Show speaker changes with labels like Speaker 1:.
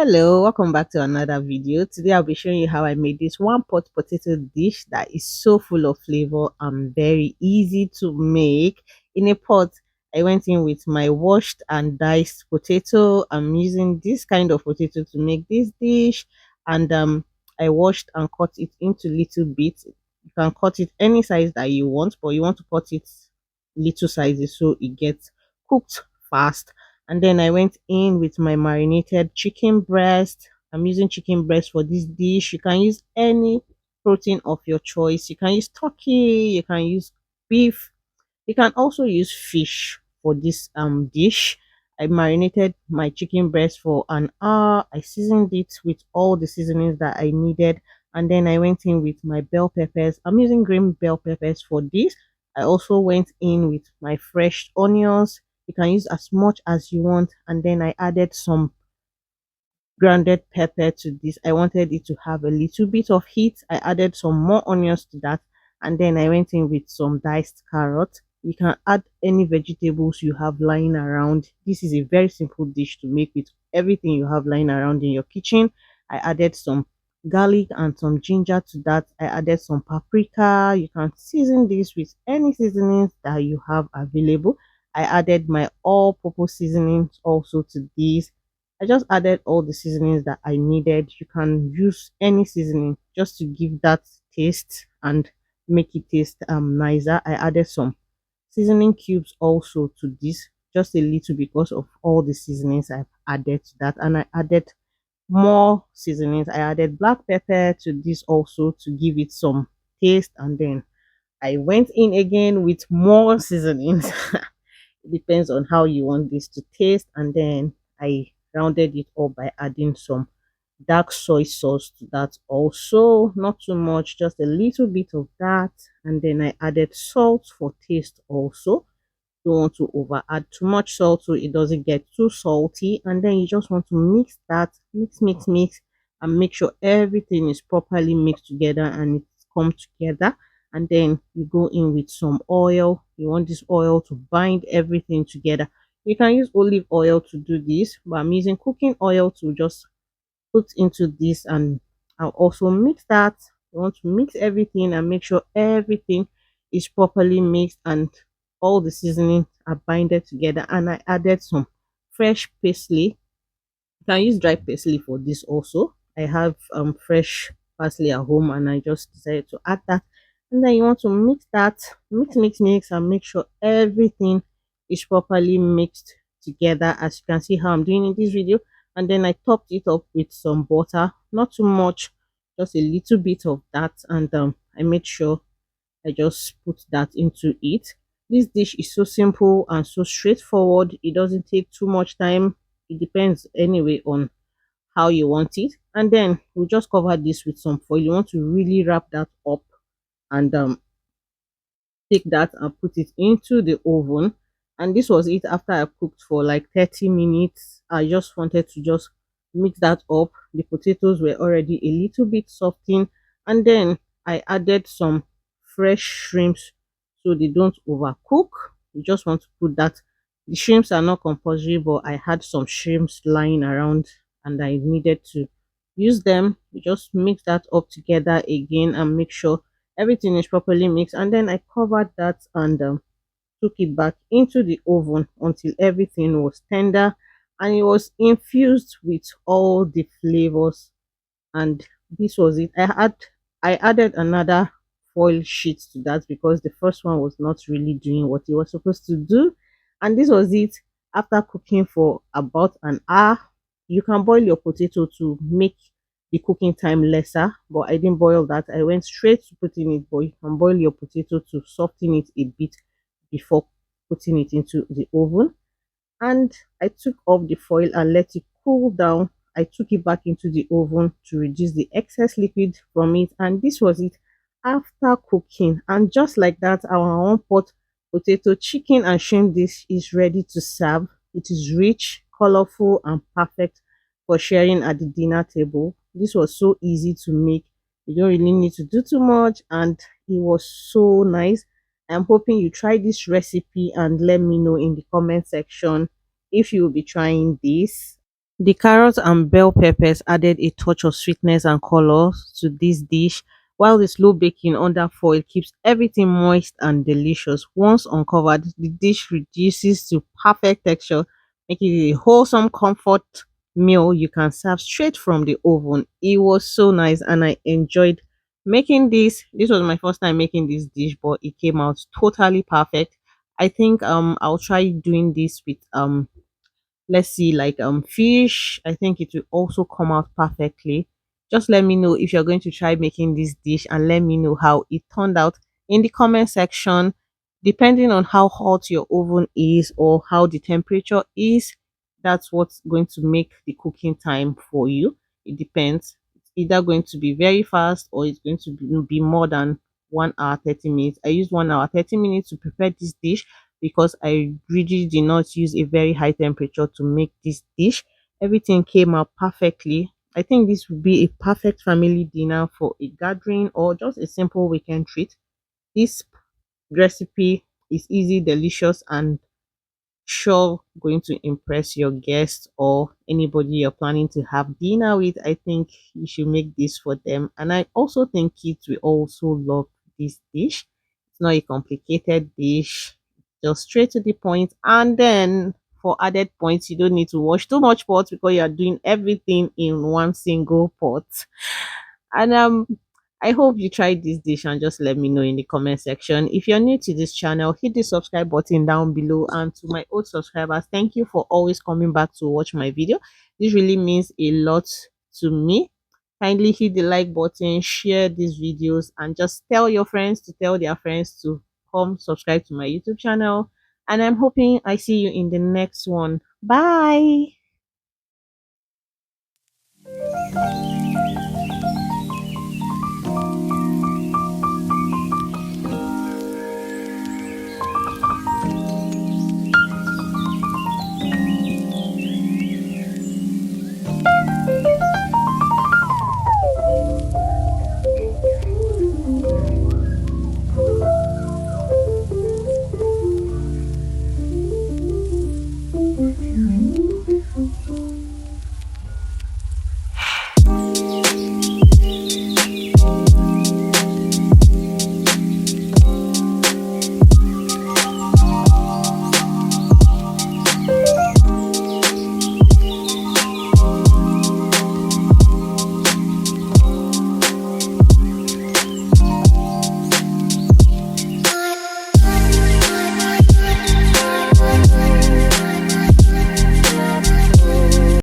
Speaker 1: Hello, welcome back to another video. Today I'll be showing you how I made this one pot potato dish that is so full of flavor and very easy to make. In a pot, I went in with my washed and diced potato. I'm using this kind of potato to make this dish, and I washed and cut it into little bits. You can cut it any size that you want, but you want to cut it little sizes so it gets cooked fast. And then I went in with my marinated chicken breast. I'm using chicken breast for this dish. You can use any protein of your choice. You can use turkey, you can use beef, you can also use fish for this dish. I marinated my chicken breast for an hour. I seasoned it with all the seasonings that I needed, and then I went in with my bell peppers. I'm using green bell peppers for this. I also went in with my fresh onions. You can use as much as you want, and then I added some grounded pepper to this. I wanted it to have a little bit of heat. I added some more onions to that, and then I went in with some diced carrot. You can add any vegetables you have lying around. This is a very simple dish to make with everything you have lying around in your kitchen. I added some garlic and some ginger to that. I added some paprika. You can season this with any seasonings that you have available. I added my all-purpose seasonings also to this. I just added all the seasonings that I needed. You can use any seasoning just to give that taste and make it taste nicer. I added some seasoning cubes also to this, just a little because of all the seasonings I've added to that. And I added more seasonings. I added black pepper to this also to give it some taste, and then I went in again with more seasonings. It depends on how you want this to taste, and then I rounded it up by adding some dark soy sauce to that also, not too much, just a little bit of that. And then I added salt for taste also. Don't want to over add too much salt so it doesn't get too salty. And then you just want to mix that, mix, and make sure everything is properly mixed together and it's come together. And then you go in with some oil. You want this oil to bind everything together. You can use olive oil to do this, but I'm using cooking oil to just put into this, and I'll also mix that. You want to mix everything and make sure everything is properly mixed and all the seasonings are binded together. And I added some fresh parsley. You can use dry parsley for this also. I have fresh parsley at home, and I just decided to add that. And then you want to mix that, mix, and make sure everything is properly mixed together, as you can see how I'm doing in this video. And then I topped it up with some butter, not too much, just a little bit of that. And I made sure I just put that into it. This dish is so simple and so straightforward. It doesn't take too much time. It depends anyway on how you want it. And then we'll just cover this with some foil. You want to really wrap that up, and take that and put it into the oven. And this was it after I cooked for like 30 minutes. I just wanted to just mix that up. The potatoes were already a little bit softened, and then I added some fresh shrimps so they don't overcook. You just want to put that. The shrimps are not compulsory, but I had some shrimps lying around and I needed to use them. You just mix that up together again and make sure everything is properly mixed. And then I covered that and took it back into the oven until everything was tender and it was infused with all the flavors. And this was it. I added another foil sheet to that because the first one was not really doing what it was supposed to do. And this was it. After cooking for about an hour, you can boil your potato to make the cooking time lesser, but I didn't boil that. I went straight to putting it, but you can boil your potato to soften it a bit before putting it into the oven. And I took off the foil and let it cool down. I took it back into the oven to reduce the excess liquid from it, and this was it after cooking. And just like that, our one pot potato chicken and shrimp dish is ready to serve. It is rich, colorful, and perfect for sharing at the dinner table. This was so easy to make. You don't really need to do too much, and it was so nice. I'm hoping you try this recipe and let me know in the comment section if you will be trying this. The carrots and bell peppers added a touch of sweetness and color to this dish, while the slow baking under foil keeps everything moist and delicious. Once uncovered, the dish reduces to perfect texture, making it a wholesome comfort meal you can serve straight from the oven. It was so nice and I enjoyed making this. This was my first time making this dish, but it came out totally perfect. I think I'll try doing this with let's see, like fish. I think it will also come out perfectly. Just let me know if you're going to try making this dish and let me know how it turned out in the comment section. Depending on how hot your oven is or how the temperature is, that's what's going to make the cooking time for you. It depends. It's either going to be very fast or it's going to be more than 1 hour 30 minutes. I used 1 hour 30 minutes to prepare this dish because I really did not use a very high temperature to make this dish. Everything came out perfectly. I think this would be a perfect family dinner for a gathering or just a simple weekend treat. This recipe is easy, delicious, and sure going to impress your guests or anybody you're planning to have dinner with. I think you should make this for them. And I also think kids will also love this dish. It's not a complicated dish, just straight to the point. And then for added points, you don't need to wash too much pots because you are doing everything in one single pot. And I hope you tried this dish and just let me know in the comment section. If you're new to this channel, hit the subscribe button down below. And to my old subscribers, thank you for always coming back to watch my video. This really means a lot to me. Kindly hit the like button, share these videos, and just tell your friends to tell their friends to come subscribe to my YouTube channel. And I'm hoping I see you in the next one. Bye.